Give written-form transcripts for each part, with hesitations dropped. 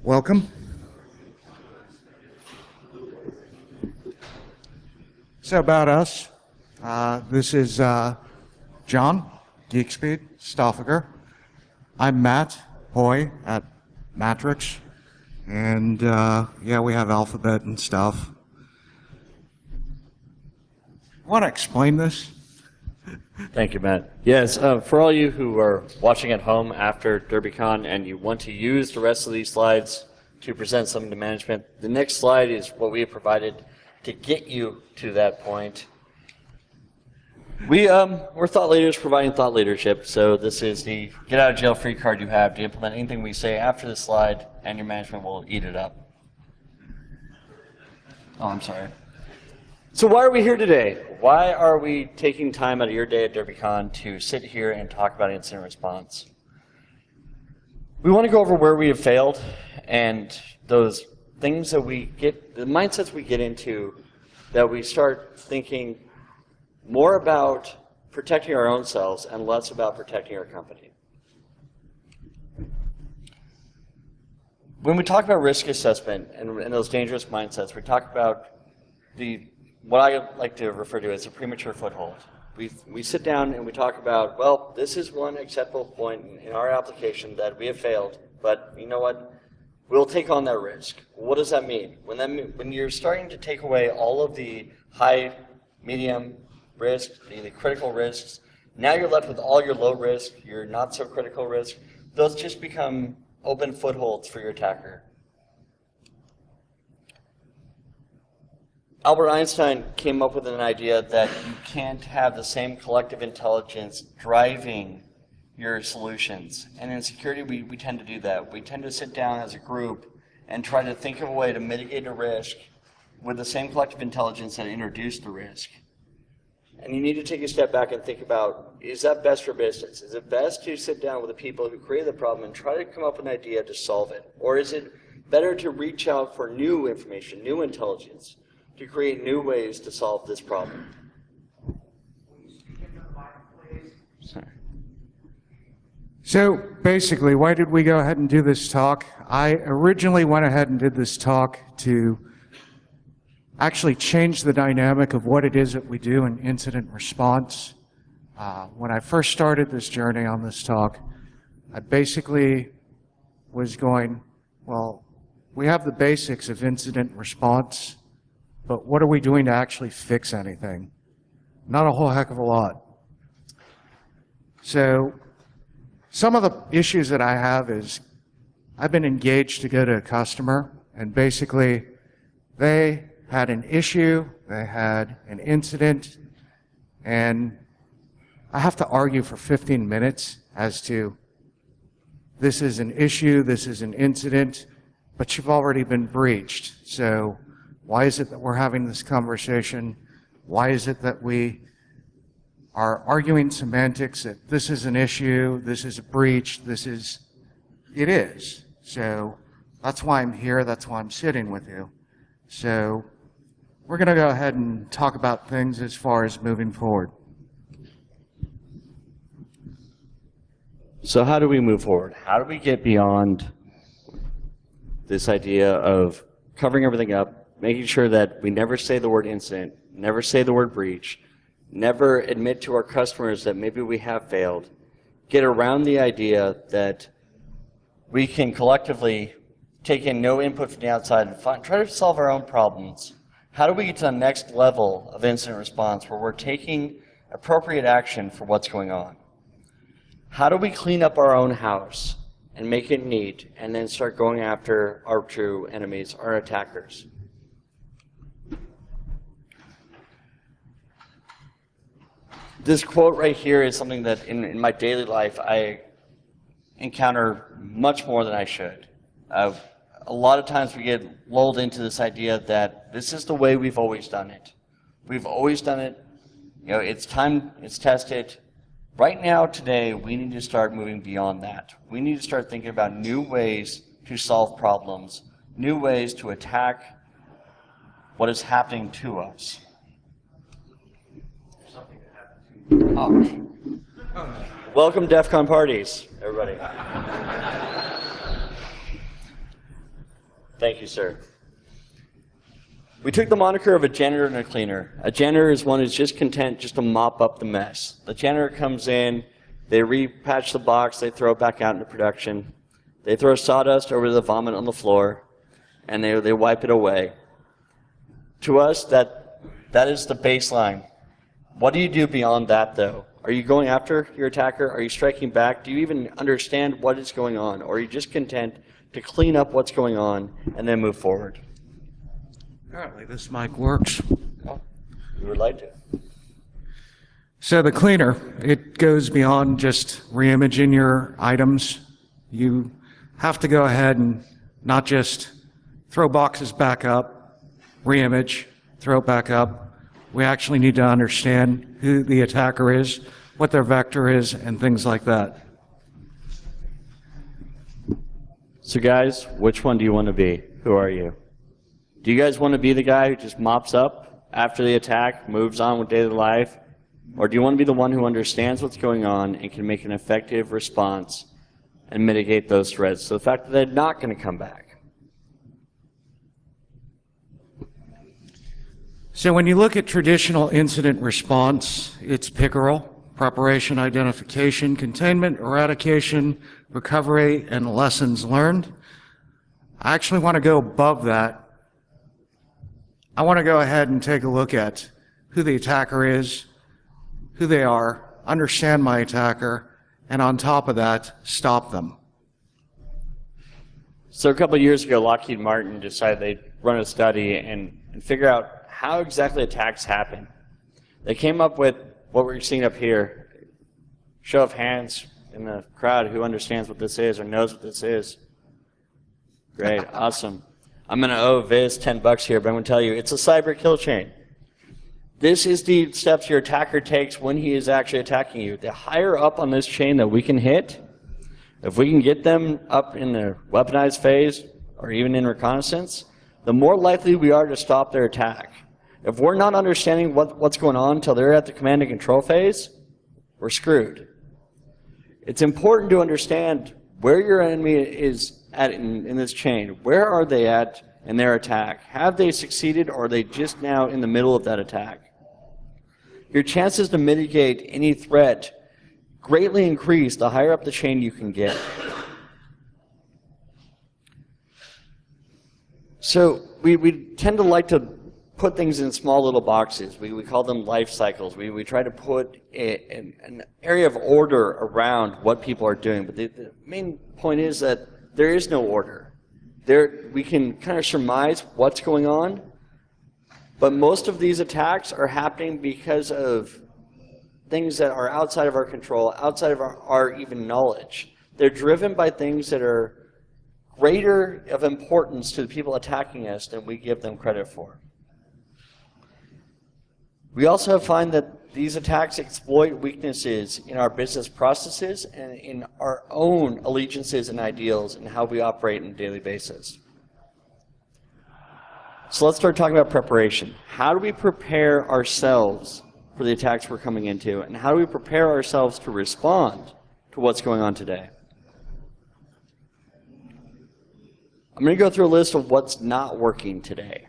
Welcome. So about us, this is John, Geekspeed, Stauffacher. I'm Matt Hoy at Matrix, and yeah, we have Alphabet and stuff. Want to explain this? Thank you, Matt. Yes, for all you who are watching at home after DerbyCon and you want to use the rest of these slides to present something to management, the next slide is what we have provided to get you to that point. We're thought leaders providing thought leadership, so this is the get out of jail free card you have to implement anything we say after this slide, and your management will eat it up. Oh, I'm sorry. So why are we here today? Why are we taking time out of your day at DerbyCon to sit here and talk about incident response? We want to go over where we have failed and those things that we get, the mindsets we get into, that we start thinking more about protecting our own selves and less about protecting our company. When we talk about risk assessment and those dangerous mindsets, we talk about what I like to refer to as a premature foothold. We sit down and we talk about, well, this is one acceptable point in our application that we have failed, but you know what? We'll take on that risk. What does that mean? When you're starting to take away all of the high, medium risks, the critical risks, now you're left with all your low risk, your not so critical risk. Those just become open footholds for your attacker. Albert Einstein came up with an idea that you can't have the same collective intelligence driving your solutions. And in security, we tend to do that. We tend to sit down as a group and try to think of a way to mitigate a risk with the same collective intelligence that introduced the risk. And you need to take a step back and think about, is that best for business? Is it best to sit down with the people who created the problem and try to come up with an idea to solve it? Or is it better to reach out for new information, new intelligence, to create new ways to solve this problem? Sorry. So basically, why did we go ahead and do this talk? I originally went ahead and did this talk to actually change the dynamic of what it is that we do in incident response. When I first started this journey on this talk, I basically was going, well, we have the basics of incident response, but what are we doing to actually fix anything? Not a whole heck of a lot. So some of the issues that I have is I've been engaged to go to a customer, and basically they had an issue, they had an incident, and I have to argue for 15 minutes as to this is an issue, this is an incident, but you've already been breached. So why is it that we're having this conversation? Why is it that we are arguing semantics that this is an issue, this is a breach, it is. So that's why I'm here, that's why I'm sitting with you. So we're going to go ahead and talk about things as far as moving forward. So how do we move forward? How do we get beyond this idea of covering everything up, making sure that we never say the word incident, never say the word breach, never admit to our customers that maybe we have failed, get around the idea that we can collectively take in no input from the outside and try to solve our own problems? How do we get to the next level of incident response where we're taking appropriate action for what's going on? How do we clean up our own house and make it neat and then start going after our true enemies, our attackers? This quote right here is something that in my daily life I encounter much more than I should. A lot of times we get lulled into this idea that this is the way we've always done it. We've always done it. You know, it's time, it's tested. Right now, today, we need to start moving beyond that. We need to start thinking about new ways to solve problems, new ways to attack what is happening to us. Oh. Welcome DEF CON parties, everybody. Thank you, sir. We took the moniker of a janitor and a cleaner. A janitor is one who's just content just to mop up the mess. The janitor comes in, they repatch the box, they throw it back out into production. They throw sawdust over the vomit on the floor, and they wipe it away. To us, that is the baseline. What do you do beyond that, though? Are you going after your attacker? Are you striking back? Do you even understand what is going on? Or are you just content to clean up what's going on and then move forward? Apparently this mic works. We would like to. So the cleaner, it goes beyond just re-imaging your items. You have to go ahead and not just throw boxes back up, re-image, throw it back up. We actually need to understand who the attacker is, what their vector is, and things like that. So guys, which one do you want to be? Who are you? Do you guys want to be the guy who just mops up after the attack, moves on with daily life? Or do you want to be the one who understands what's going on and can make an effective response and mitigate those threats? So the fact that they're not going to come back. So when you look at traditional incident response, it's pickerel, preparation, identification, containment, eradication, recovery, and lessons learned. I actually want to go above that. I want to go ahead and take a look at who the attacker is, who they are, understand my attacker, and on top of that, stop them. So a couple of years ago, Lockheed Martin decided they'd run a study and figure out how exactly attacks happen. They came up with what we're seeing up here. Show of hands in the crowd who understands what this is or knows what this is. Great, awesome. I'm going to owe Viz $10 here, but I'm going to tell you, it's a cyber kill chain. This is the steps your attacker takes when he is actually attacking you. The higher up on this chain that we can hit, if we can get them up in the weaponized phase or even in reconnaissance, the more likely we are to stop their attack. If we're not understanding what's going on until they're at the command and control phase, we're screwed. It's important to understand where your enemy is at in this chain. Where are they at in their attack? Have they succeeded, or are they just now in the middle of that attack? Your chances to mitigate any threat greatly increase the higher up the chain you can get. So we tend to like to put things in small little boxes. We call them life cycles. We try to put an area of order around what people are doing. But the main point is that there is no order. We can kind of surmise what's going on, but most of these attacks are happening because of things that are outside of our control, outside of our even knowledge. They're driven by things that are greater of importance to the people attacking us than we give them credit for. We also find that these attacks exploit weaknesses in our business processes and in our own allegiances and ideals and how we operate on a daily basis. So let's start talking about preparation. How do we prepare ourselves for the attacks we're coming into, and how do we prepare ourselves to respond to what's going on today? I'm going to go through a list of what's not working today.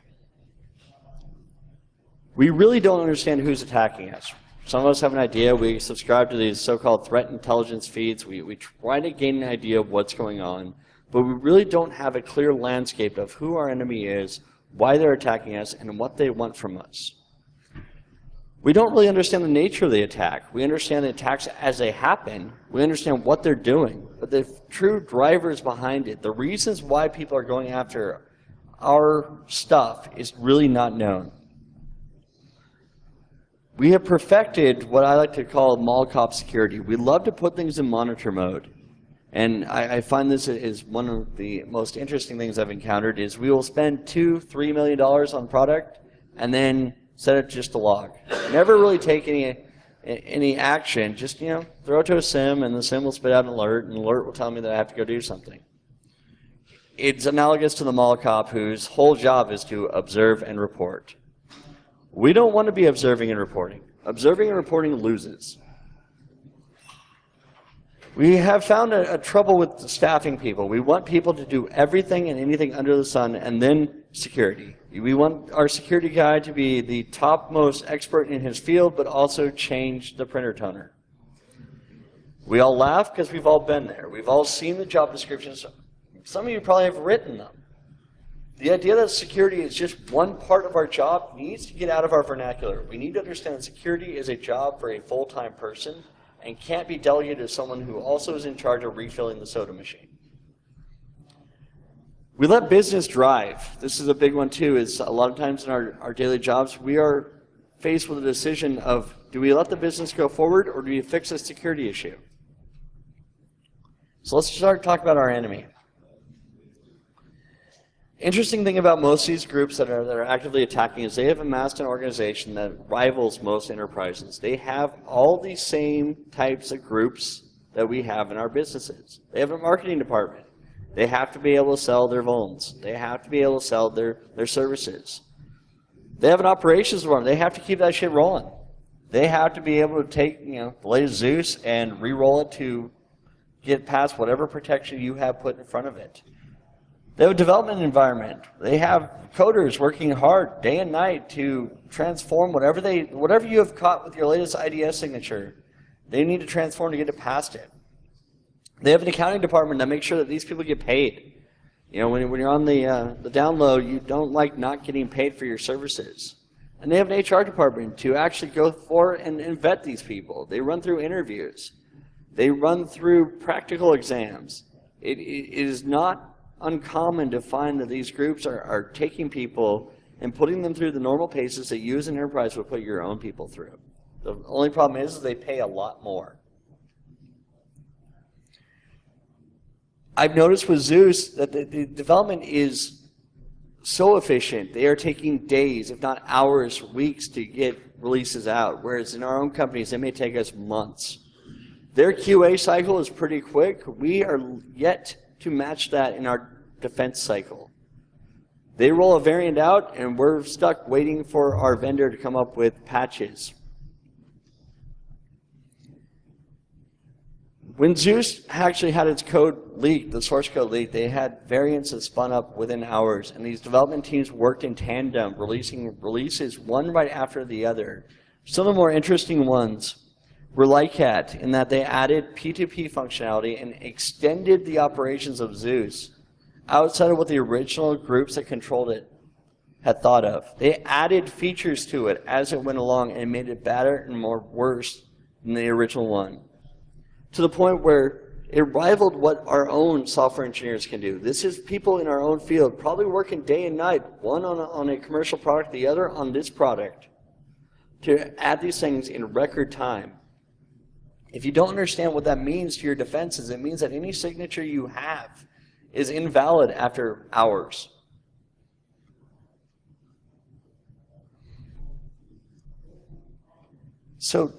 We really don't understand who's attacking us. Some of us have an idea. We subscribe to these so-called threat intelligence feeds. We try to gain an idea of what's going on, but we really don't have a clear landscape of who our enemy is, why they're attacking us, and what they want from us. We don't really understand the nature of the attack. We understand the attacks as they happen. We understand what they're doing, but the true drivers behind it, the reasons why people are going after our stuff, is really not known. We have perfected what I like to call mall cop security. We love to put things in monitor mode. And I find this is one of the most interesting things I've encountered is we will spend $2-3 million on product and then set it just to log. Never really take any action, just throw it to a sim and the sim will spit out an alert and the alert will tell me that I have to go do something. It's analogous to the mall cop whose whole job is to observe and report. We don't want to be observing and reporting. Observing and reporting loses. We have found a trouble with staffing people. We want people to do everything and anything under the sun, and then security. We want our security guy to be the topmost expert in his field, but also change the printer toner. We all laugh because we've all been there. We've all seen the job descriptions. Some of you probably have written them. The idea that security is just one part of our job needs to get out of our vernacular. We need to understand that security is a job for a full-time person and can't be delegated to someone who also is in charge of refilling the soda machine. We let business drive. This is a big one too, is a lot of times in our daily jobs, we are faced with a decision of, do we let the business go forward or do we fix a security issue? So let's start talking about our enemy. Interesting thing about most of these groups that are actively attacking is they have amassed an organization that rivals most enterprises. They have all these same types of groups that we have in our businesses. They have a marketing department. They have to be able to sell their phones. They have to be able to sell their services. They have an operations department. They have to keep that shit rolling. They have to be able to take the latest Zeus and re-roll it to get past whatever protection you have put in front of it. They have a development environment. They have coders working hard day and night to transform whatever you have caught with your latest IDS signature. They need to transform to get it past it. They have an accounting department that makes sure that these people get paid. When you're on the down low, you don't like not getting paid for your services. And they have an HR department to actually go for and vet these people. They run through interviews. They run through practical exams. It is not uncommon to find that these groups are taking people and putting them through the normal paces that you as an enterprise would put your own people through. The only problem is they pay a lot more. I've noticed with Zeus that the development is so efficient. They are taking days, if not hours, weeks to get releases out, whereas in our own companies, it may take us months. Their QA cycle is pretty quick. We are yet to match that in our defense cycle. They roll a variant out, and we're stuck waiting for our vendor to come up with patches. When Zeus actually had its code leaked, the source code leaked, they had variants that spun up within hours, and these development teams worked in tandem, releasing releases one right after the other. Some of the more interesting ones were Lycat, in that they added P2P functionality and extended the operations of Zeus outside of what the original groups that controlled it had thought of. They added features to it as it went along and made it better and more worse than the original one, to the point where it rivaled what our own software engineers can do. This is people in our own field probably working day and night, one on a commercial product, the other on this product, to add these things in record time. If you don't understand what that means to your defenses, it means that any signature you have is invalid after hours. So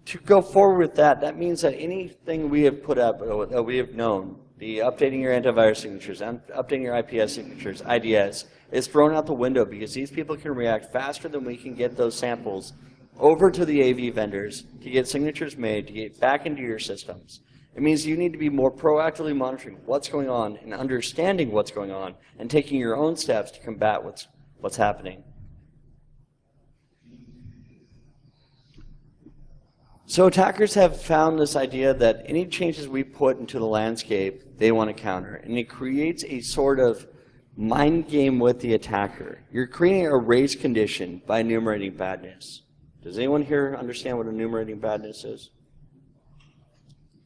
to go forward with that means that anything we have put up, that we have known, the updating your antivirus signatures, updating your IPS signatures, IDS, is thrown out the window because these people can react faster than we can get those samples over to the AV vendors to get signatures made, to get back into your systems. It means you need to be more proactively monitoring what's going on and understanding what's going on and taking your own steps to combat what's happening. So attackers have found this idea that any changes we put into the landscape, they want to counter. And it creates a sort of mind game with the attacker. You're creating a race condition by enumerating badness. Does anyone here understand what enumerating badness is?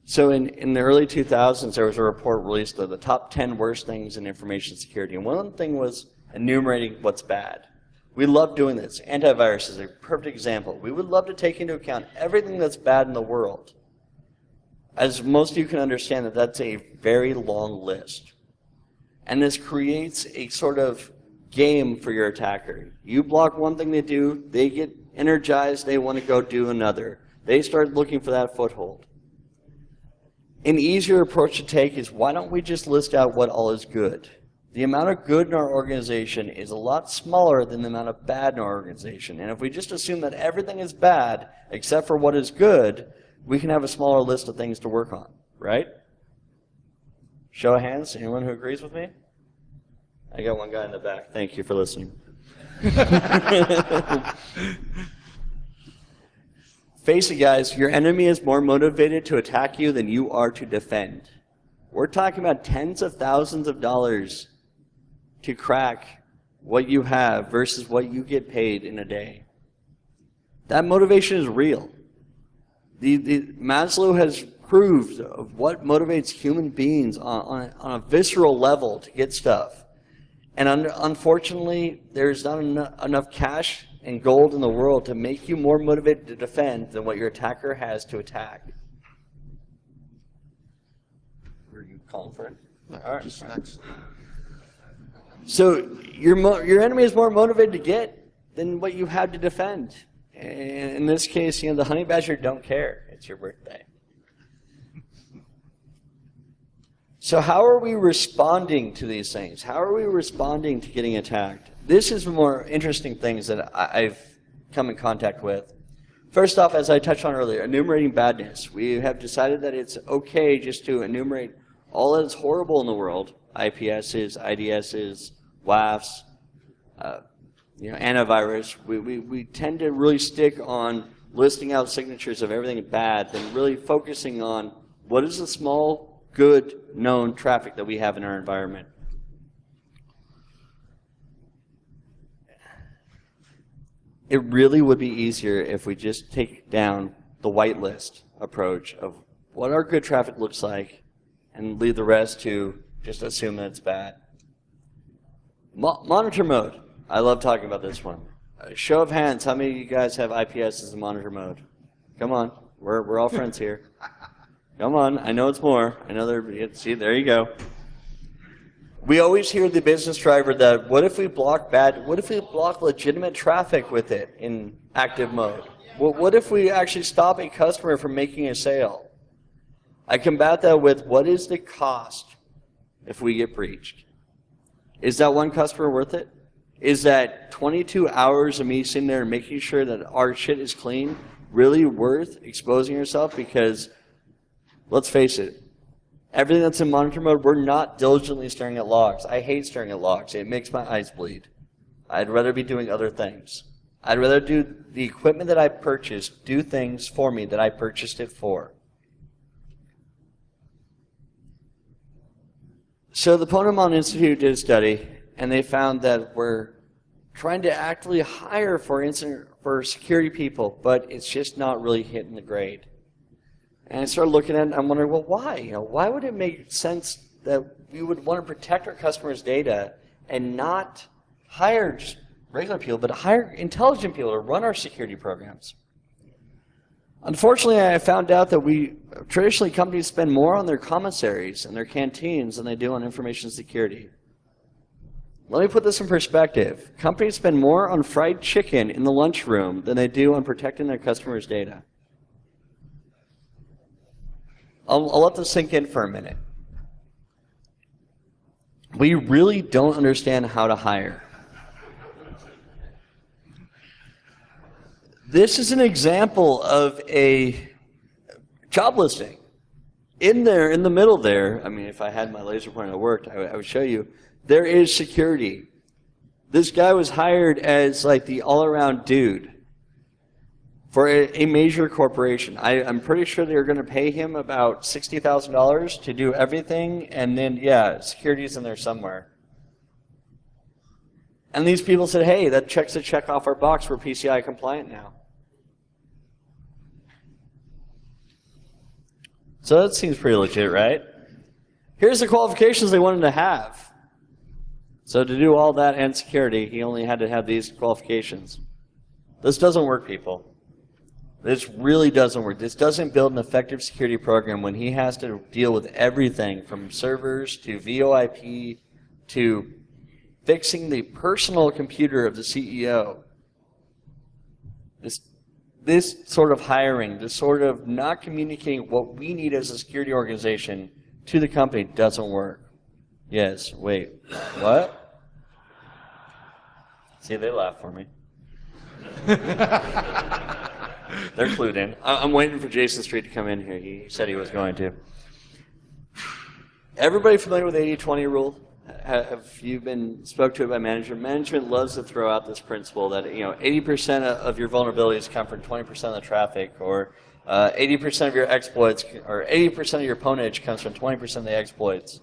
So in the early 2000s, there was a report released of the top 10 worst things in information security. And one thing was enumerating what's bad. We love doing this. Antivirus is a perfect example. We would love to take into account everything that's bad in the world. As most of you can understand, that's a very long list. And this creates a sort of game for your attacker. You block one thing they do, they get energized, they want to go do another. They start looking for that foothold. An easier approach to take is, why don't we just list out what all is good? The amount of good in our organization is a lot smaller than the amount of bad in our organization. And if we just assume that everything is bad except for what is good, we can have a smaller list of things to work on, right? Show of hands, anyone who agrees with me? I got one guy in the back. Thank you for listening. Face it, guys, your enemy is more motivated to attack you than you are to defend. We're talking about tens of thousands of dollars to crack what you have versus what you get paid in a day. That motivation is real. Maslow has proved of what motivates human beings on a visceral level to get stuff. And unfortunately, there's not enough cash and gold in the world to make you more motivated to defend than what your attacker has to attack. Were you calling for it? All right. Just next. So your enemy is more motivated to get than what you have to defend. And in this case, the honey badger don't care. It's your birthday. So how are we responding to these things? How are we responding to getting attacked? This is the more interesting things that I've come in contact with. First off, as I touched on earlier, enumerating badness. We have decided that it's okay just to enumerate all that is horrible in the world, IPSs, IDSs, WAFs, antivirus. We tend to really stick on listing out signatures of everything bad than really focusing on what is the small, good, known traffic that we have in our environment. It really would be easier if we just take down the whitelist approach of what our good traffic looks like and leave the rest to just assume that it's bad. Monitor mode. I love talking about this one. Show of hands, how many of you guys have IPS as a monitor mode? Come on, we're all friends here. Come on, I know it's more. I know see, there you go. We always hear the business driver that what if we block legitimate traffic with it in active mode? What if we actually stop a customer from making a sale? I combat that with what is the cost if we get breached? Is that one customer worth it? Is that 22 hours of me sitting there and making sure that our shit is clean really worth exposing yourself? Because let's face it, everything that's in monitor mode, we're not diligently staring at logs. I hate staring at logs. It makes my eyes bleed. I'd rather be doing other things. I'd rather do the equipment that I purchased do things for me that I purchased it for. So the Ponemon Institute did a study, and they found that we're trying to actively hire for security people, but it's just not really hitting the grade. And I started looking at it, and I'm wondering, well, why? Why would it make sense that we would want to protect our customers' data and not hire just regular people, but hire intelligent people to run our security programs? Unfortunately, I found out that traditionally companies spend more on their commissaries and their canteens than they do on information security. Let me put this in perspective. Companies spend more on fried chicken in the lunchroom than they do on protecting their customers' data. I'll let this sink in for a minute. We really don't understand how to hire. This is an example of a job listing. In there, in the middle there, I mean, if I had my laser pointer that worked, I would show you, there is security. This guy was hired as like the all-around dude for a major corporation. I'm pretty sure they're going to pay him about $60,000 to do everything, and then, security's in there somewhere. And these people said, hey, that checks the check off our box. We're PCI compliant now. So that seems pretty legit, right? Here's the qualifications they wanted to have. So to do all that and security, he only had to have these qualifications. This doesn't work, people. This really doesn't work. This doesn't build an effective security program when he has to deal with everything from servers to VoIP to fixing the personal computer of the CEO. This sort of hiring, this sort of not communicating what we need as a security organization to the company doesn't work. Yes, wait, what? See, they laugh for me. They're clued in. I'm waiting for Jason Street to come in here. He said he was going to. Everybody familiar with 80-20 rule? Have you been spoke to it by management? Management loves to throw out this principle that 80% of your vulnerabilities come from 20% of the traffic, or 80% of your exploits, or 80% of your ponage comes from 20% of the exploits.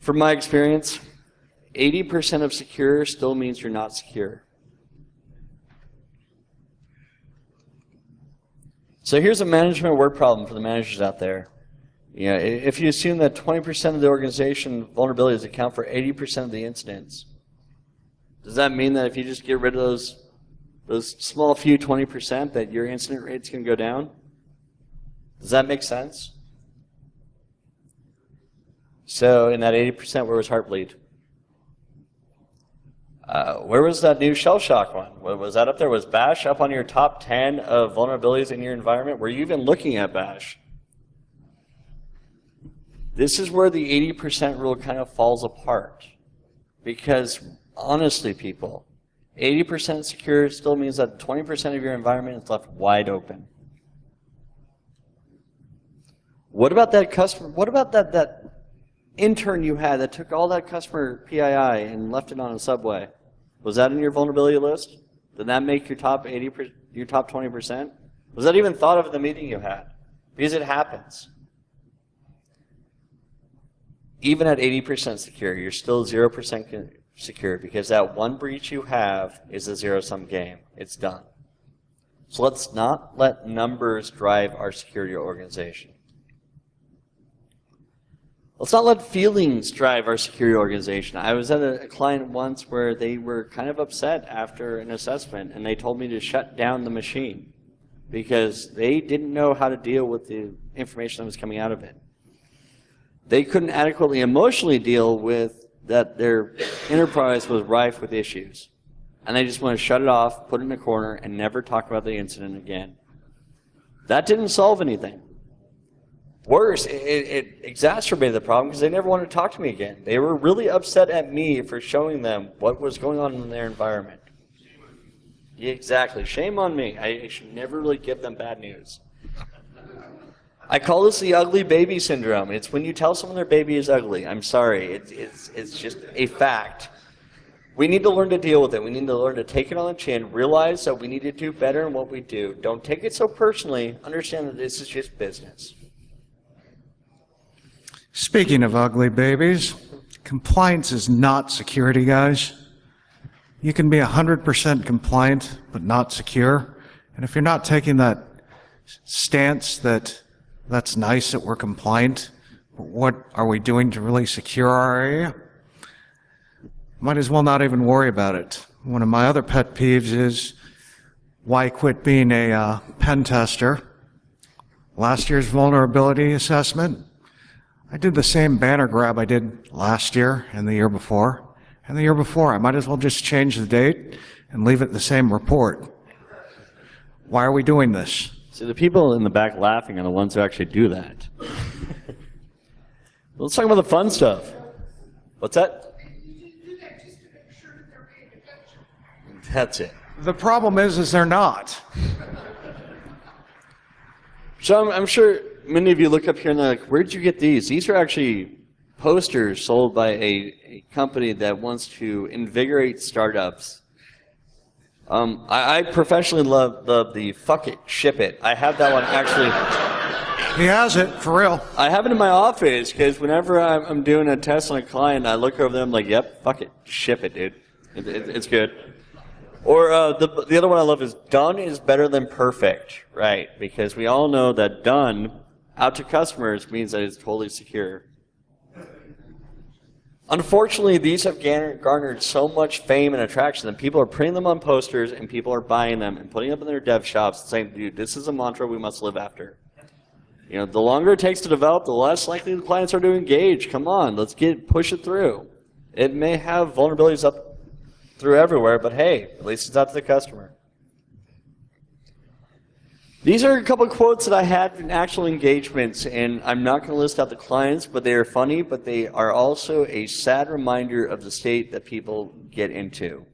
From my experience, 80% of secure still means you're not secure. So here's a management word problem for the managers out there. If you assume that 20% of the organization vulnerabilities account for 80% of the incidents, does that mean that if you just get rid of those small few 20%, that your incident rates can go down? Does that make sense? So in that 80%, where was Heartbleed? Where was that new Shell Shock one? Was that up there? Was Bash up on your top 10 of vulnerabilities in your environment? Were you even looking at Bash? This is where the 80% rule kind of falls apart. Because honestly, people, 80% secure still means that 20% of your environment is left wide open. What about that customer? What about that intern you had that took all that customer PII and left it on a subway? Was that in your vulnerability list? Did that make your top 80%, your top 20%? Was that even thought of in the meeting you had? Because it happens. Even at 80% secure, you're still 0% secure, because that one breach you have is a zero-sum game. It's done. So let's not let numbers drive our security organization. Let's not let feelings drive our security organization. I was at a client once where they were kind of upset after an assessment, and they told me to shut down the machine because they didn't know how to deal with the information that was coming out of it. They couldn't adequately emotionally deal with that their enterprise was rife with issues. And they just want to shut it off, put it in a corner, and never talk about the incident again. That didn't solve anything. Worse, it exacerbated the problem because they never wanted to talk to me again. They were really upset at me for showing them what was going on in their environment. Exactly. Shame on me. I should never really give them bad news. I call this the ugly baby syndrome. It's when you tell someone their baby is ugly. I'm sorry. It's just a fact. We need to learn to deal with it. We need to learn to take it on the chin, realize that we need to do better in what we do. Don't take it so personally. Understand that this is just business. Speaking of ugly babies, compliance is not security, guys. You can be 100% compliant, but not secure. And if you're not taking that stance that's nice that we're compliant, but what are we doing to really secure our area? Might as well not even worry about it. One of my other pet peeves is why quit being a pen tester. Last year's vulnerability assessment, I did the same banner grab I did last year and the year before. And the year before, I might as well just change the date and leave it the same report. Why are we doing this? So the people in the back laughing are the ones who actually do that. Let's talk about the fun stuff. What's that? That's it. The problem is they're not. So I'm sure many of you look up here and they're like, where did you get these? These are actually posters sold by a company that wants to invigorate startups. I professionally love the fuck it, ship it. I have that one actually. He has it, for real. I have it in my office because whenever I'm doing a test on a client, I look over them like, yep, fuck it, ship it, dude. It's good. Or the other one I love is done is better than perfect, right? Because we all know that done out to customers means that it's totally secure. Unfortunately, these have garnered so much fame and attraction that people are printing them on posters and people are buying them and putting them in their dev shops and saying, dude, this is a mantra we must live after. You know, the longer it takes to develop, the less likely the clients are to engage. Come on, let's push it through. It may have vulnerabilities up through everywhere, but hey, at least it's out to the customer. These are a couple of quotes that I had in actual engagements, and I'm not going to list out the clients, but they are funny, but they are also a sad reminder of the state that people get into.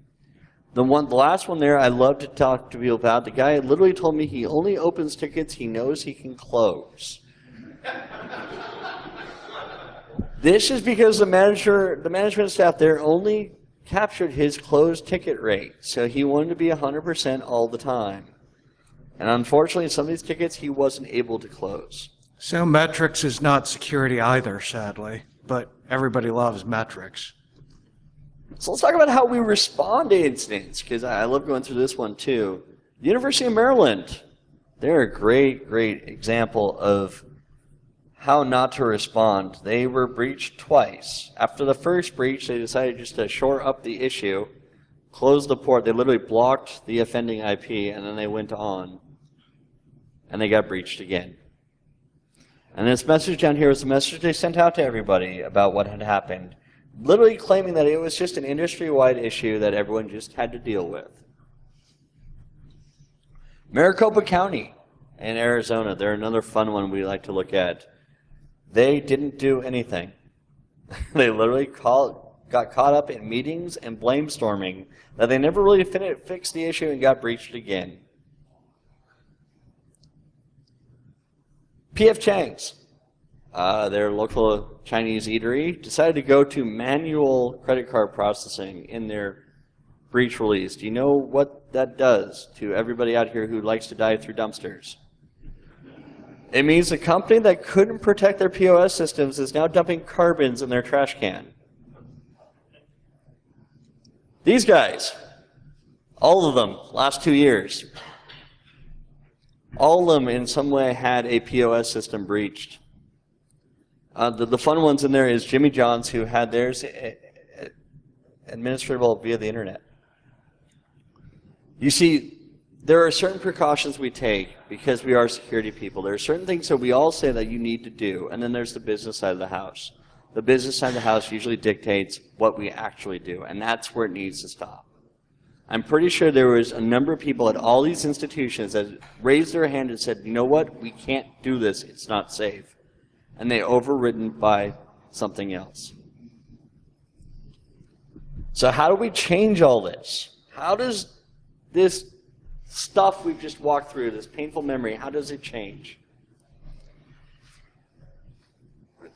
The last one there, I love to talk to people about. The guy literally told me he only opens tickets he knows he can close. This is because the management staff there only captured his closed ticket rate, so he wanted to be 100% all the time. And unfortunately, some of these tickets he wasn't able to close. So metrics is not security either, sadly, but everybody loves metrics. So let's talk about how we respond to incidents, because I love going through this one too. The University of Maryland, they're a great example of how not to respond. They were breached twice. After the first breach, they decided just to shore up the issue, close the port. They literally blocked the offending IP, and then they went on, and they got breached again. And this message down here was the message they sent out to everybody about what had happened, literally claiming that it was just an industry-wide issue that everyone just had to deal with. Maricopa County in Arizona, they're another fun one we like to look at. They didn't do anything. They literally got caught up in meetings and blame storming that they never really fixed the issue and got breached again. P.F. Chang's, their local Chinese eatery, decided to go to manual credit card processing in their breach release. Do you know what that does to everybody out here who likes to dive through dumpsters? It means a company that couldn't protect their POS systems is now dumping carbons in their trash can. These guys, all of them, last 2 years, all of them in some way had a POS system breached. The fun ones in there is Jimmy John's, who had theirs administratable via the internet. You see, there are certain precautions we take because we are security people. There are certain things that we all say that you need to do, and then there's the business side of the house. The business side of the house usually dictates what we actually do, and that's where it needs to stop. I'm pretty sure there was a number of people at all these institutions that raised their hand and said, you know what, we can't do this, it's not safe. And they overridden by something else. So how do we change all this? How does this stuff we've just walked through, this painful memory, how does it change?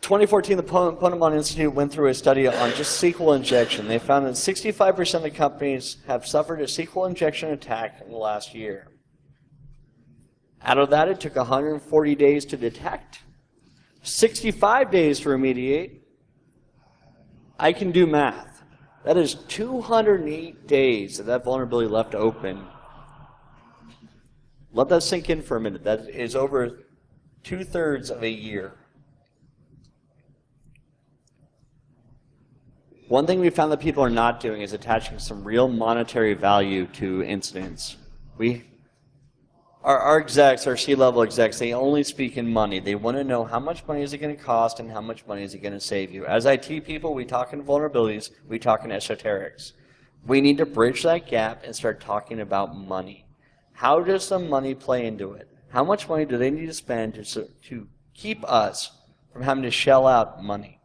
2014, the Ponemon Institute went through a study on just SQL injection. They found that 65% of the companies have suffered a SQL injection attack in the last year. Out of that, it took 140 days to detect, 65 days to remediate. I can do math. That is 208 days that vulnerability left open. Let that sink in for a minute. That is over 2/3 of a year. One thing we found that people are not doing is attaching some real monetary value to incidents. Our execs, our C-level execs, they only speak in money. They want to know how much money is it going to cost and how much money is it going to save you. As IT people, we talk in vulnerabilities, we talk in esoterics. We need to bridge that gap and start talking about money. How does the money play into it? How much money do they need to spend to keep us from having to shell out money?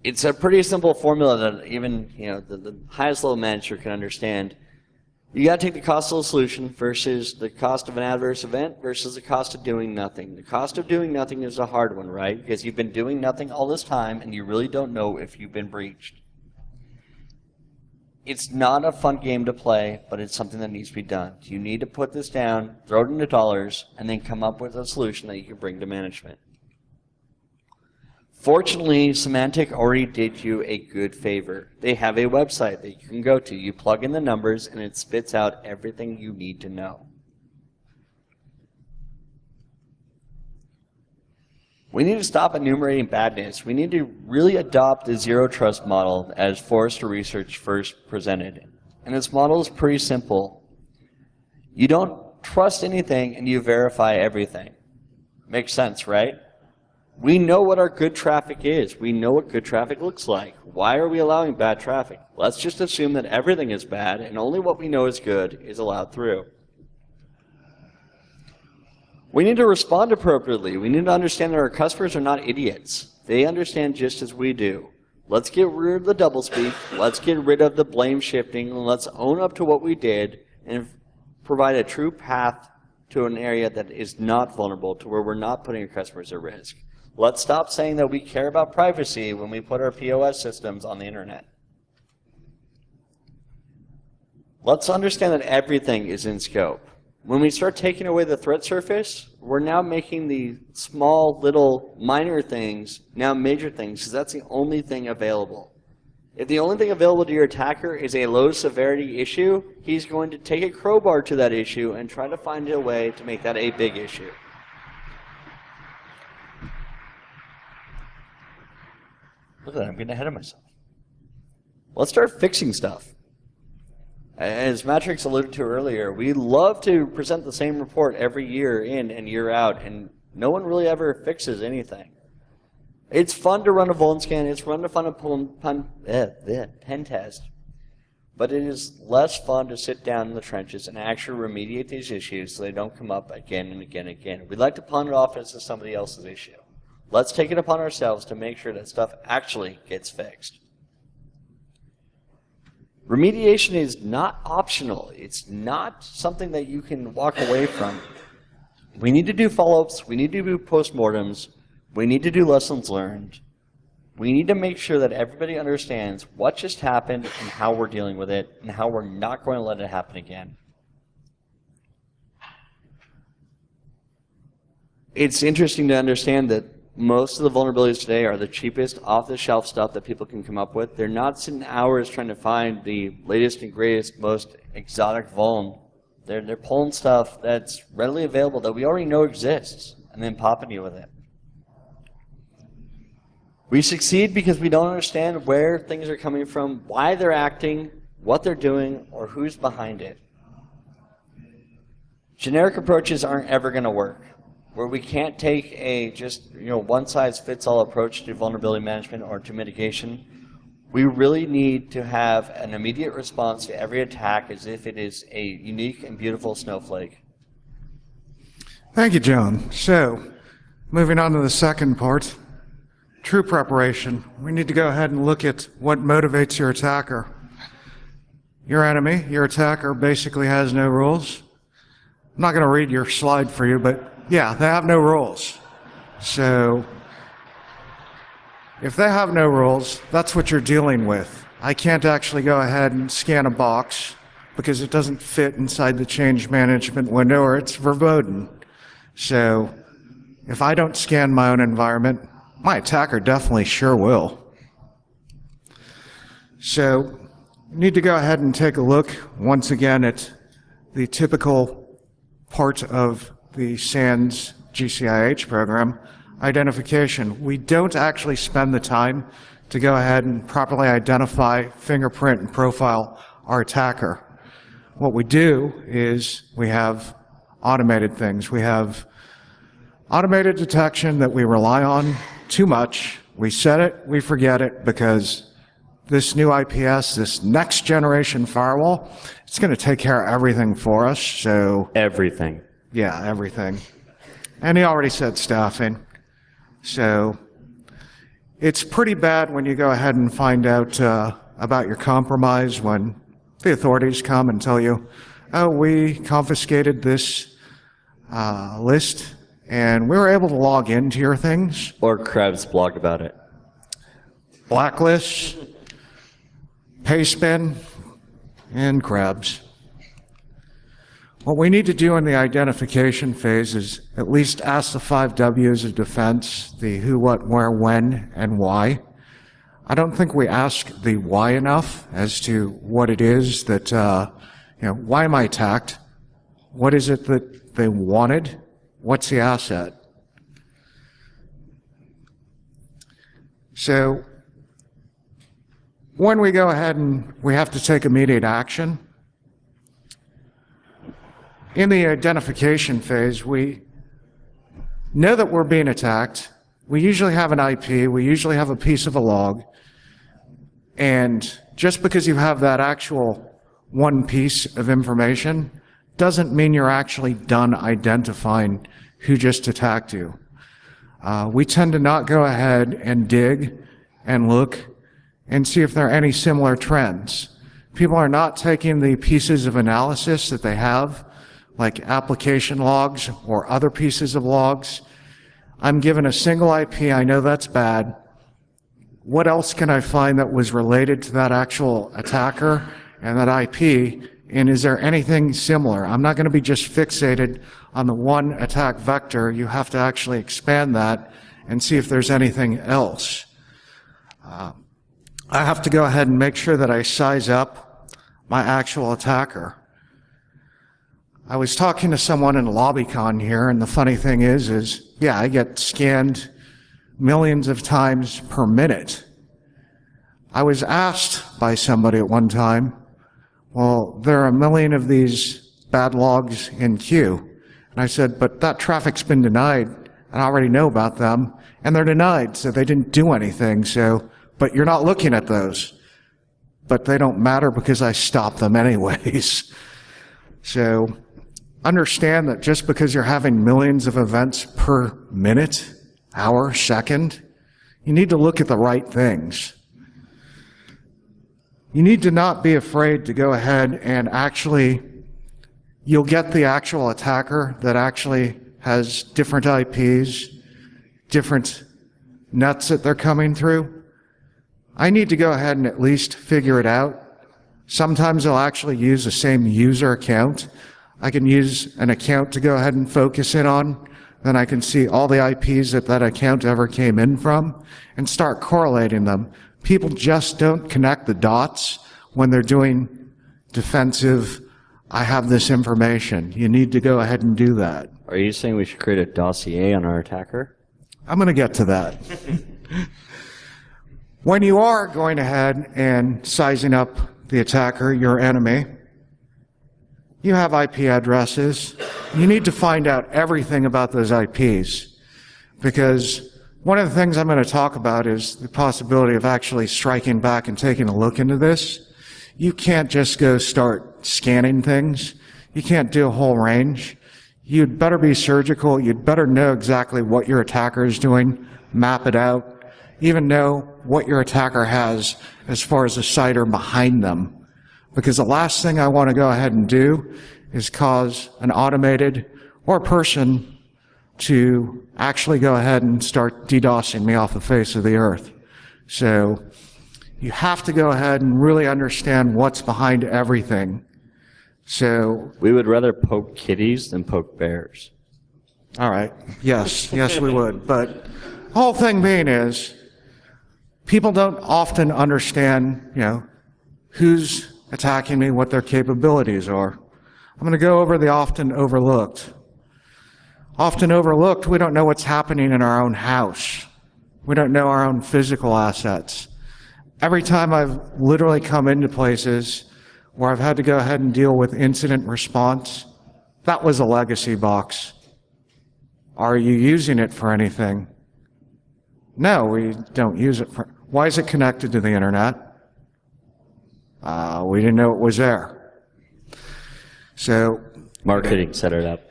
It's a pretty simple formula that even the highest level manager can understand. You got to take the cost of the solution versus the cost of an adverse event versus the cost of doing nothing. The cost of doing nothing is a hard one, right? Because you've been doing nothing all this time and you really don't know if you've been breached. It's not a fun game to play, but it's something that needs to be done. You need to put this down, throw it into dollars, and then come up with a solution that you can bring to management. Fortunately, Symantec already did you a good favor. They have a website that you can go to. You plug in the numbers, and it spits out everything you need to know. We need to stop enumerating badness. We need to really adopt the zero trust model as Forrester Research first presented. And this model is pretty simple. You don't trust anything, and you verify everything. Makes sense, right? We know what our good traffic is. We know what good traffic looks like. Why are we allowing bad traffic? Let's just assume that everything is bad and only what we know is good is allowed through. We need to respond appropriately. We need to understand that our customers are not idiots. They understand just as we do. Let's get rid of the doublespeak. Let's get rid of the blame shifting. And let's own up to what we did and provide a true path to an area that is not vulnerable, to where we're not putting our customers at risk. Let's stop saying that we care about privacy when we put our POS systems on the internet. Let's understand that everything is in scope. When we start taking away the threat surface, we're now making the small, little, minor things now major things, because that's the only thing available. If the only thing available to your attacker is a low severity issue, he's going to take a crowbar to that issue and try to find a way to make that a big issue. Look at that, I'm getting ahead of myself. Let's start fixing stuff. As Matrix alluded to earlier, we love to present the same report every year in and year out, and no one really ever fixes anything. It's fun to run a vuln scan, it's fun to run a pen test, but it is less fun to sit down in the trenches and actually remediate these issues so they don't come up again and again and again. We'd like to pawn it off as somebody else's issue. Let's take it upon ourselves to make sure that stuff actually gets fixed. Remediation is not optional. It's not something that you can walk away from. We need to do follow-ups. We need to do postmortems. We need to do lessons learned. We need to make sure that everybody understands what just happened and how we're dealing with it and how we're not going to let it happen again. It's interesting to understand that most of the vulnerabilities today are the cheapest off-the-shelf stuff that people can come up with. They're not sitting hours trying to find the latest and greatest, most exotic vuln. They're pulling stuff that's readily available that we already know exists and then popping you with it. We succeed because we don't understand where things are coming from, why they're acting, what they're doing, or who's behind it. Generic approaches aren't ever going to work. Where we can't take a just one-size-fits-all approach to vulnerability management or to mitigation, we really need to have an immediate response to every attack as if it is a unique and beautiful snowflake. Thank you, John. So, moving on to the second part, true preparation. We need to go ahead and look at what motivates your attacker. Your enemy, your attacker, basically has no rules. I'm not going to read your slide for you, but yeah, they have no rules. So if they have no rules, that's what you're dealing with. I can't actually go ahead and scan a box because it doesn't fit inside the change management window or it's verboten. So if I don't scan my own environment, my attacker definitely sure will. So you need to go ahead and take a look once again at the typical part of the SANS GCIH program, identification. We don't actually spend the time to go ahead and properly identify, fingerprint, and profile our attacker. What we do is we have automated things. We have automated detection that we rely on too much. We set it, we forget it, because this new IPS, this next generation firewall, it's going to take care of everything for us. So everything. Yeah, everything. And he already said staffing. So it's pretty bad when you go ahead and find out about your compromise when the authorities come and tell you, oh, we confiscated this list and we were able to log into your things. Or Krebs blogged about it. Blacklists, Payspin, and Krebs. What we need to do in the identification phase is at least ask the 5 W's of defense, the who, what, where, when, and why. I don't think we ask the why enough as to what it is that, why am I attacked? What is it that they wanted? What's the asset? So when we go ahead and we have to take immediate action, in the identification phase, we know that we're being attacked. We usually have an IP. We usually have a piece of a log. And just because you have that actual one piece of information doesn't mean you're actually done identifying who just attacked you. We tend to not go ahead and dig and look and see if there are any similar trends. People are not taking the pieces of analysis that they have, like application logs or other pieces of logs. I'm given a single IP, I know that's bad. What else can I find that was related to that actual attacker and that IP, and is there anything similar? I'm not going to be just fixated on the one attack vector. You have to actually expand that and see if there's anything else. I have to go ahead and make sure that I size up my actual attacker. I was talking to someone in LobbyCon here, and the funny thing is yeah, I get scanned millions of times per minute. I was asked by somebody at one time, well, there are 1 million of these bad logs in queue. And I said, but that traffic's been denied, and I already know about them, and they're denied, so they didn't do anything, but you're not looking at those. But they don't matter because I stopped them anyways. So understand that just because you're having millions of events per minute, hour, second, you need to look at the right things. You need to not be afraid to go ahead and you'll get the actual attacker that actually has different IPs, different nets that they're coming through. I need to go ahead and at least figure it out. Sometimes I'll actually use the same user account. I can use an account to go ahead and focus in on, then I can see all the IPs that account ever came in from and start correlating them. People just don't connect the dots when they're doing defensive, I have this information. You need to go ahead and do that. Are you saying we should create a dossier on our attacker? I'm going to get to that. When you are going ahead and sizing up the attacker, your enemy, you have IP addresses. You need to find out everything about those IPs, because one of the things I'm going to talk about is the possibility of actually striking back and taking a look into this. You can't just go start scanning things. You can't do a whole range. You'd better be surgical. You'd better know exactly what your attacker is doing, map it out, even know what your attacker has as far as a CITER behind them. Because the last thing I want to go ahead and do is cause an automated or person to actually go ahead and start DDoSing me off the face of the earth. So you have to go ahead and really understand what's behind everything. So we would rather poke kitties than poke bears. All right. Yes, we would. But the whole thing being is people don't often understand, who's attacking me, what their capabilities are. I'm going to go over the often overlooked. Often overlooked, we don't know what's happening in our own house. We don't know our own physical assets. Every time I've literally come into places where I've had to go ahead and deal with incident response, that was a legacy box. Are you using it for anything? No, we don't use it for... Why is it connected to the internet? We didn't know it was there. So... Marketing set it up.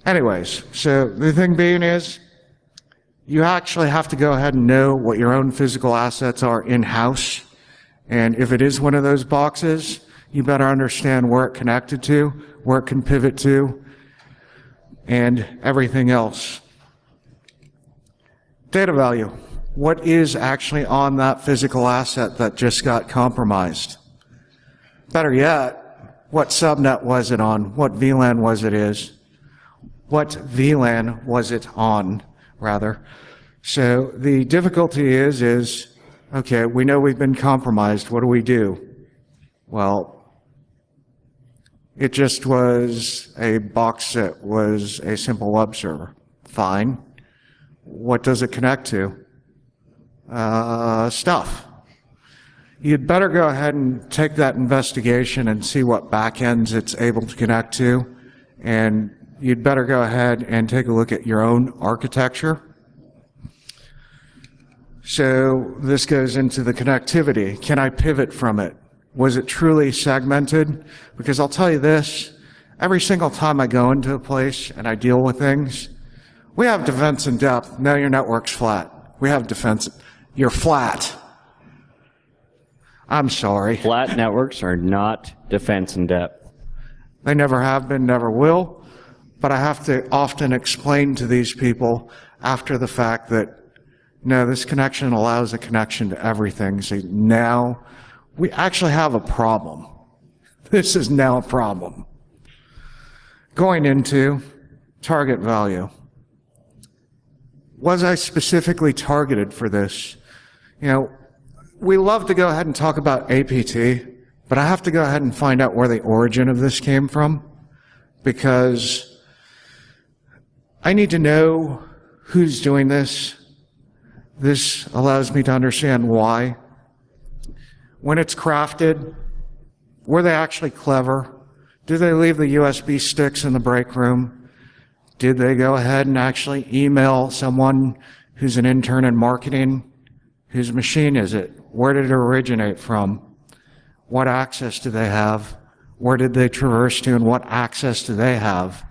Anyways, so the thing being is, you actually have to go ahead and know what your own physical assets are in-house. And if it is one of those boxes, you better understand where it connected to, where it can pivot to, and everything else. Data value. What is actually on that physical asset that just got compromised? Better yet, what subnet was it on? What VLAN was it is? What VLAN was it on, rather? So the difficulty is, okay, we know we've been compromised. What do we do? Well, it just was a box that was a simple web server. Fine. What does it connect to? Stuff. You'd better go ahead and take that investigation and see what backends it's able to connect to, and you'd better go ahead and take a look at your own architecture. So this goes into the connectivity. Can I pivot from it? Was it truly segmented? Because I'll tell you this, every single time I go into a place and I deal with things, we have defense in depth. No, your network's flat. We have defense. You're flat. I'm sorry. Flat networks are not defense in depth. They never have been, never will. But I have to often explain to these people after the fact that, no, this connection allows a connection to everything. So now we actually have a problem. This is now a problem. Going into target value. Was I specifically targeted for this? You know, we love to go ahead and talk about APT, but I have to go ahead and find out where the origin of this came from, because I need to know who's doing this. This allows me to understand why. When it's crafted, were they actually clever? Did they leave the USB sticks in the break room? Did they go ahead and actually email someone who's an intern in marketing? Whose machine is it? Where did it originate from? What access do they have? Where did they traverse to, and what access do they have?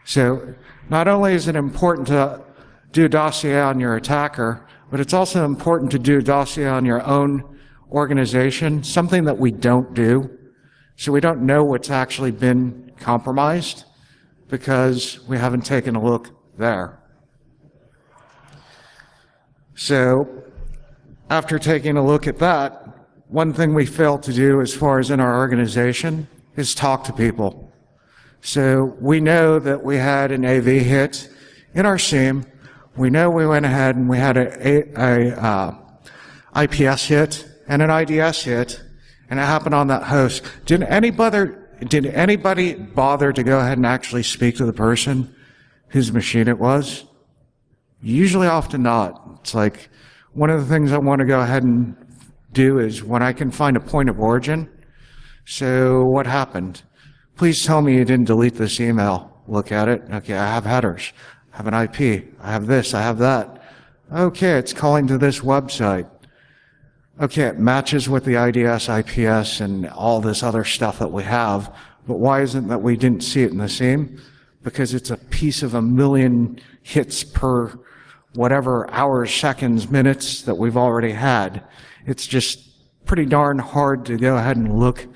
So not only is it important to do a dossier on your attacker, but it's also important to do a dossier on your own organization, something that we don't do. So we don't know what's actually been compromised because we haven't taken a look there. So after taking a look at that, one thing we failed to do as far as in our organization is talk to people. So we know that we had an AV hit in our SIEM. We know we went ahead and we had a IPS hit and an IDS hit, and it happened on that host. Did anybody bother to go ahead and actually speak to the person whose machine it was? Usually often not. It's like, one of the things I want to go ahead and do is when I can find a point of origin. So what happened? Please tell me you didn't delete this email. Look at it. Okay, I have headers. I have an IP. I have this. I have that. Okay, it's calling to this website. Okay, it matches with the IDS, IPS, and all this other stuff that we have. But why isn't it that we didn't see it in the SIEM? Because it's a piece of a million hits per whatever hours, seconds, minutes that we've already had. It's just pretty darn hard to go ahead and look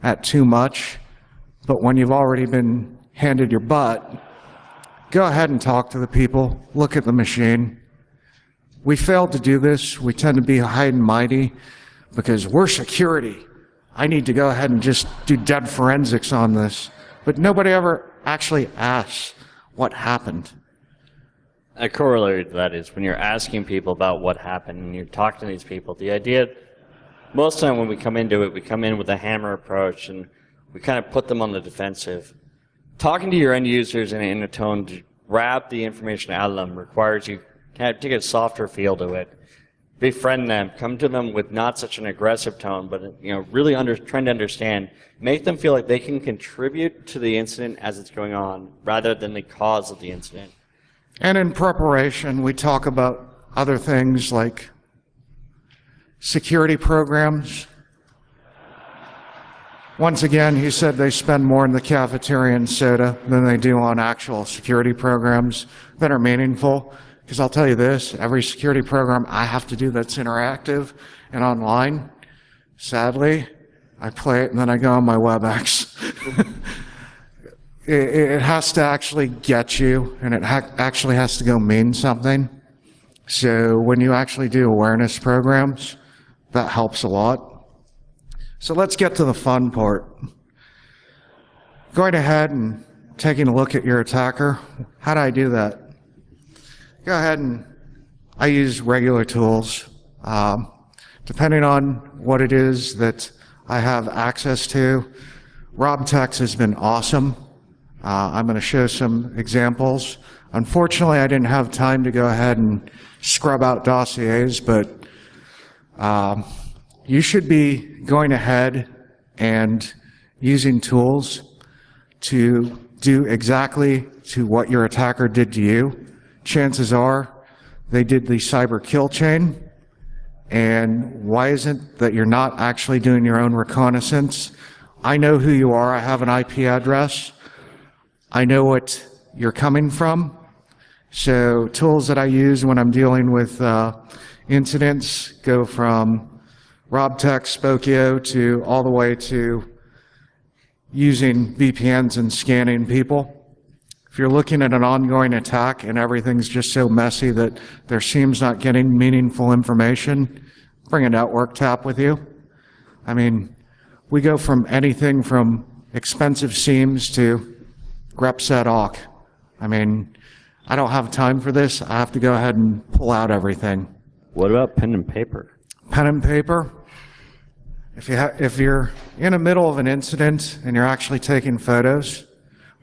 at too much. But when you've already been handed your butt, go ahead and talk to the people, look at the machine. We failed to do this. We tend to be high and mighty because we're security. I need to go ahead and just do dead forensics on this. But nobody ever actually asks what happened. A corollary to that is when you're asking people about what happened and you're talking to these people, the idea, most of the time when we come into it, we come in with a hammer approach and we kind of put them on the defensive. Talking to your end users in a tone to grab the information out of them requires you kind of take a softer feel to it. Befriend them, come to them with not such an aggressive tone, but really trying to understand, make them feel like they can contribute to the incident as it's going on rather than the cause of the incident. And in preparation, we talk about other things like security programs. Once again, he said they spend more in the cafeteria and soda than they do on actual security programs that are meaningful. Because I'll tell you this, every security program I have to do that's interactive and online, sadly, I play it and then I go on my WebEx. It has to actually get you, and it actually has to go mean something. So when you actually do awareness programs, that helps a lot. So let's get to the fun part. Going ahead and taking a look at your attacker. How do I do that? Go ahead and I use regular tools. Depending on what it is that I have access to, RobTex has been awesome. I'm going to show some examples. Unfortunately, I didn't have time to go ahead and scrub out dossiers, but you should be going ahead and using tools to do exactly to what your attacker did to you. Chances are they did the cyber kill chain. And why isn't that you're not actually doing your own reconnaissance? I know who you are. I have an IP address. I know what you're coming from. So tools that I use when I'm dealing with incidents go from RobTech, Spokio, to all the way to using VPNs and scanning people. If you're looking at an ongoing attack and everything's just so messy that their SIEM's not getting meaningful information, bring a network tap with you. I mean, we go from anything from expensive SIEMs to grep-set-awk. I mean, I don't have time for this. I have to go ahead and pull out everything. What about pen and paper? Pen and paper. If you're in the middle of an incident and you're actually taking photos,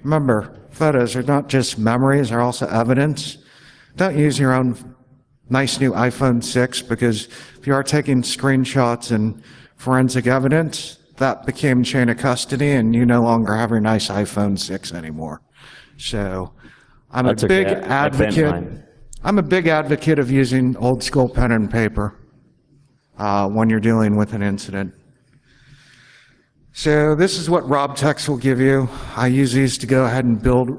remember, photos are not just memories, they're also evidence. Don't use your own nice new iPhone 6, because if you are taking screenshots and forensic evidence, that became chain of custody and you no longer have your nice iPhone 6 anymore. So I'm a big advocate of using old school pen and paper when you're dealing with an incident. So this is what RobTech will give you. I use these to go ahead and build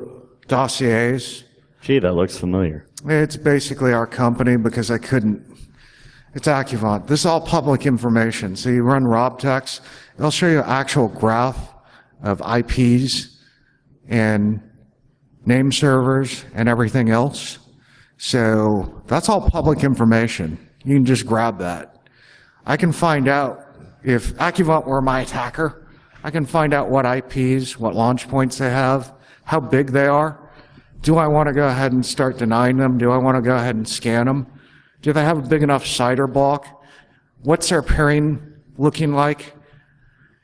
dossiers. Gee, that looks familiar. It's basically our company because I couldn't. It's Accuvant. This is all public information. So you run RobTech, it'll show you an actual graph of IPs and name servers and everything else. So that's all public information. You can just grab that. I can find out if Accuvant were my attacker. I can find out what IPs, what launch points they have, how big they are. Do I want to go ahead and start denying them? Do I want to go ahead and scan them? Do they have a big enough CIDR block? What's their pairing looking like?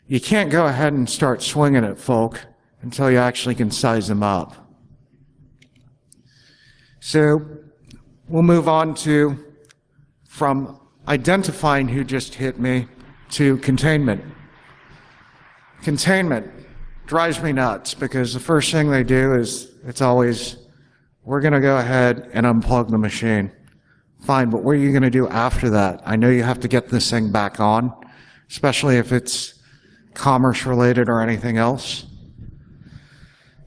You can't go ahead and start swinging at folk until you actually can size them up. So we'll move on to from identifying who just hit me to containment. Containment drives me nuts because the first thing they do is it's always, we're going to go ahead and unplug the machine. Fine, but what are you going to do after that? I know you have to get this thing back on, especially if it's commerce related or anything else.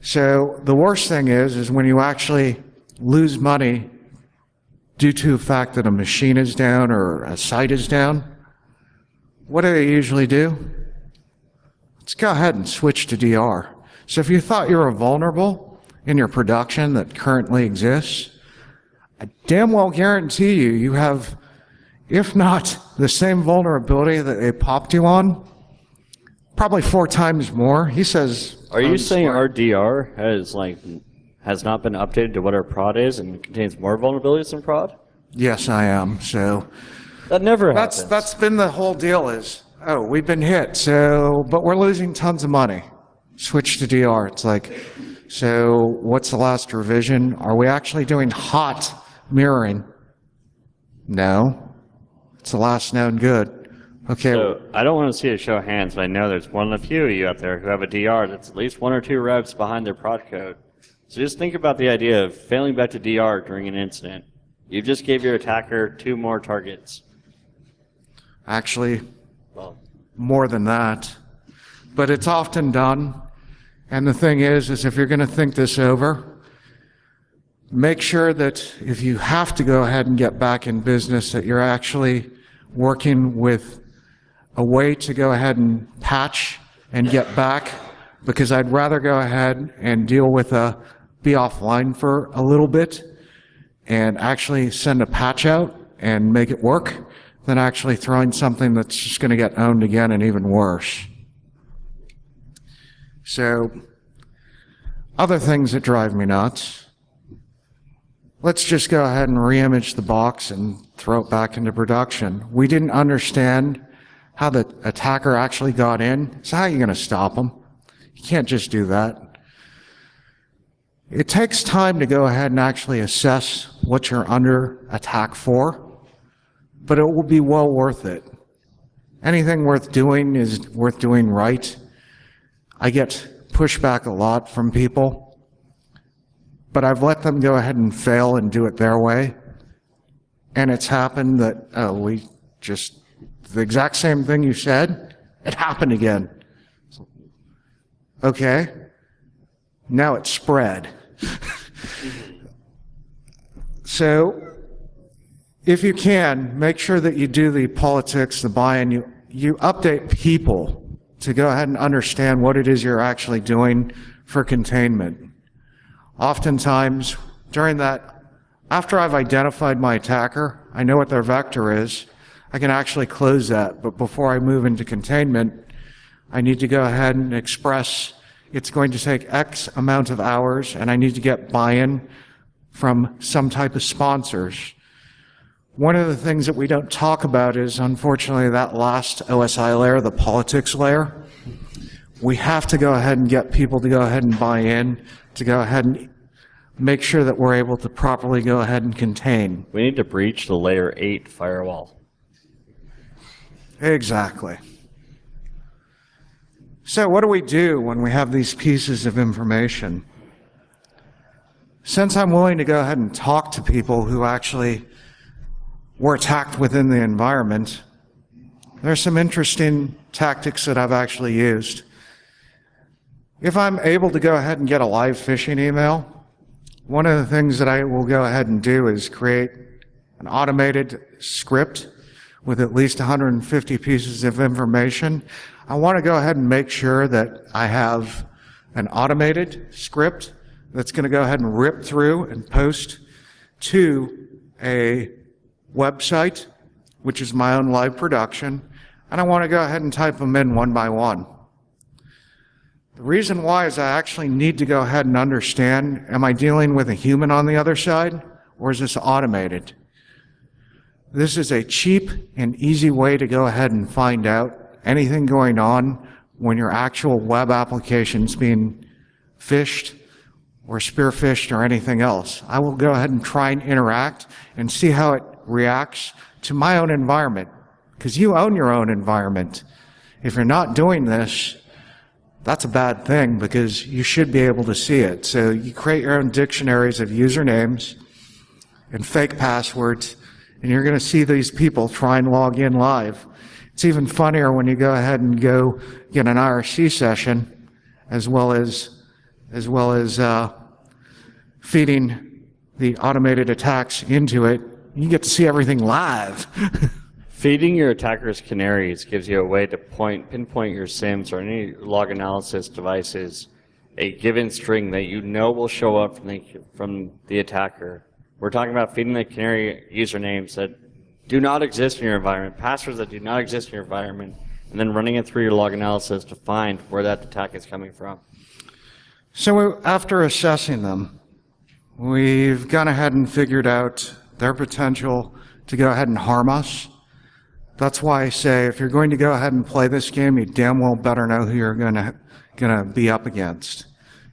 So the worst thing is when you actually lose money due to the fact that a machine is down or a site is down. What do they usually do? Let's go ahead and switch to DR. So if you thought you were vulnerable in your production that currently exists, I damn well guarantee you have, if not the same vulnerability that they popped you on, probably 4 times more. He says. Are you saying our DR has not been updated to what our prod is and contains more vulnerabilities than prod? Yes, I am. So that never happens. That's been the whole deal is, oh, we've been hit, so, but we're losing tons of money. Switch to DR. It's like, so what's the last revision? Are we actually doing hot mirroring? No. It's the last known good. Okay. So I don't want to see a show of hands, but I know there's one of the few of you out there who have a DR that's at least 1 or 2 reps behind their prod code. So just think about the idea of failing back to DR during an incident. You just gave your attacker 2 more targets. Actually, more than that. But it's often done. And the thing is if you're going to think this over, make sure that if you have to go ahead and get back in business, that you're actually working with a way to go ahead and patch and get back, because I'd rather go ahead and deal with be offline for a little bit and actually send a patch out and make it work than actually throwing something that's just going to get owned again and even worse. So, other things that drive me nuts. Let's just go ahead and re-image the box and throw it back into production. We didn't understand how the attacker actually got in. So how are you going to stop them? You can't just do that. It takes time to go ahead and actually assess what you're under attack for, but it will be well worth it. Anything worth doing is worth doing right. I get pushback a lot from people, but I've let them go ahead and fail and do it their way. And it's happened that, the exact same thing you said, it happened again. Okay, now it's spread. So if you can, make sure that you do the politics, the buy-in, you update people to go ahead and understand what it is you're actually doing for containment. Oftentimes, during that, after I've identified my attacker, I know what their vector is, I can actually close that. But before I move into containment, I need to go ahead and express it's going to take X amount of hours, and I need to get buy-in from some type of sponsors. One of the things that we don't talk about is, unfortunately, that last OSI layer, the politics layer. We have to go ahead and get people to go ahead and buy in, to go ahead and make sure that we're able to properly go ahead and contain. We need to breach the layer 8 firewall. Exactly. So what do we do when we have these pieces of information? Since I'm willing to go ahead and talk to people who actually were attacked within the environment, there's some interesting tactics that I've actually used. If I'm able to go ahead and get a live phishing email, one of the things that I will go ahead and do is create an automated script with at least 150 pieces of information. I want to go ahead and make sure that I have an automated script that's going to go ahead and rip through and post to a website, which is my own live production, and I want to go ahead and type them in one by one. The reason why is I actually need to go ahead and understand, am I dealing with a human on the other side, or is this automated? This is a cheap and easy way to go ahead and find out anything going on when your actual web application's being phished or spearphished or anything else. I will go ahead and try and interact and see how it reacts to my own environment, because you own your own environment. If you're not doing this, that's a bad thing, because you should be able to see it. So you create your own dictionaries of usernames and fake passwords, and you're going to see these people try and log in live. It's even funnier when you go ahead and go get an IRC session, as well as feeding the automated attacks into it. You get to see everything live. Feeding your attacker's canaries gives you a way to pinpoint your SIMs or any log analysis devices, a given string that you know will show up from the attacker. We're talking about feeding the canary usernames that do not exist in your environment, passwords that do not exist in your environment, and then running it through your log analysis to find where that attack is coming from. So after assessing them, we've gone ahead and figured out their potential to go ahead and harm us. That's why I say, if you're going to go ahead and play this game, you damn well better know who you're gonna be up against.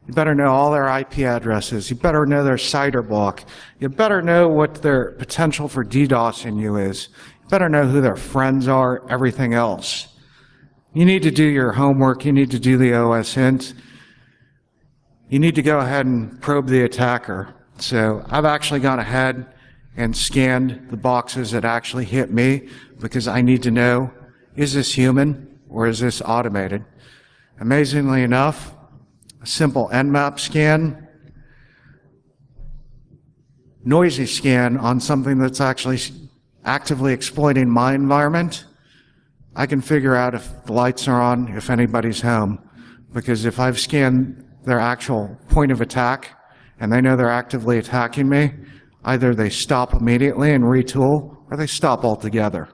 You better know all their IP addresses. You better know their CIDR block. You better know what their potential for DDoSing you is. You better know who their friends are, everything else. You need to do your homework. You need to do the OS hint. You need to go ahead and probe the attacker. So I've actually gone ahead and scanned the boxes that actually hit me, because I need to know, is this human or is this automated? Amazingly enough, a simple Nmap scan, noisy scan on something that's actually actively exploiting my environment, I can figure out if the lights are on, if anybody's home. Because if I've scanned their actual point of attack and they know they're actively attacking me, either they stop immediately and retool, or they stop altogether.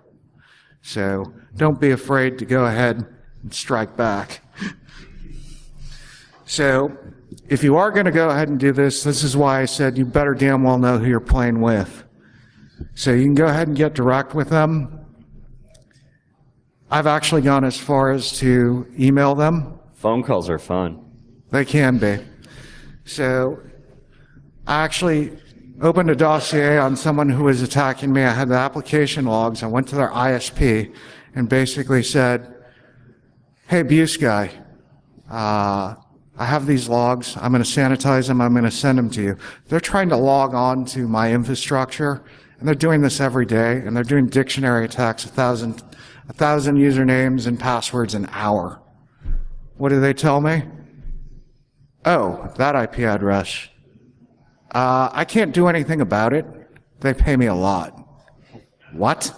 So don't be afraid to go ahead and strike back. So if you are going to go ahead and do this, this is why I said you better damn well know who you're playing with. So you can go ahead and get direct with them. I've actually gone as far as to email them. Phone calls are fun. They can be. So I actually opened a dossier on someone who was attacking me. I had the application logs. I went to their ISP and basically said, hey, Buse guy, I have these logs. I'm going to sanitize them. I'm going to send them to you. They're trying to log on to my infrastructure, and they're doing this every day, and they're doing dictionary attacks, 1,000 usernames and passwords an hour. What do they tell me? Oh, that IP address. I can't do anything about it. They pay me a lot. What?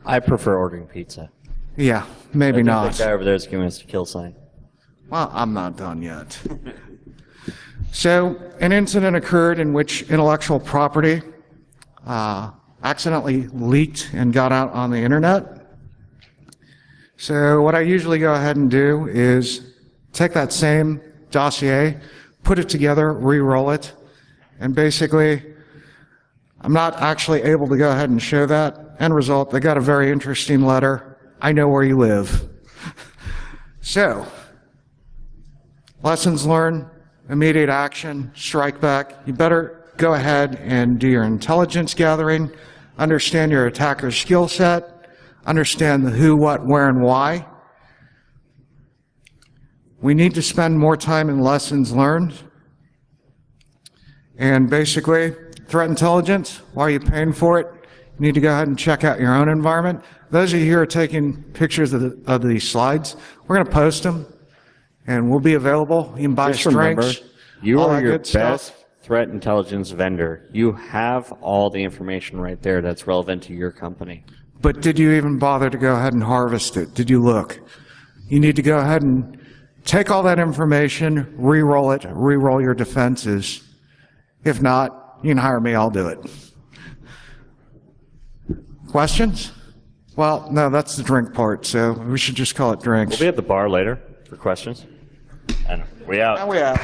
I prefer ordering pizza. Yeah, maybe not. The guy over there is giving us a kill sign. Well, I'm not done yet. So, an incident occurred in which intellectual property accidentally leaked and got out on the internet. So, what I usually go ahead and do is take that same dossier, put it together, re-roll it, and basically, I'm not actually able to go ahead and show that. End result, they got a very interesting letter. I know where you live. So, lessons learned, immediate action, strike back. You better go ahead and do your intelligence gathering, understand your attacker's skill set, understand the who, what, where, and why. We need to spend more time in lessons learned. And basically, threat intelligence, why are you paying for it? You need to go ahead and check out your own environment. Those of you who are taking pictures of these slides, we're going to post them, and we'll be available. You can buy us drinks. You are your best threat intelligence vendor. You have all the information right there that's relevant to your company. But did you even bother to go ahead and harvest it? Did you look? You need to go ahead and take all that information, re-roll it, re-roll your defenses. If not, you can hire me, I'll do it. Questions? Well, no, that's the drink part, so we should just call it drinks. We'll be at the bar later for questions. And we out. And we out.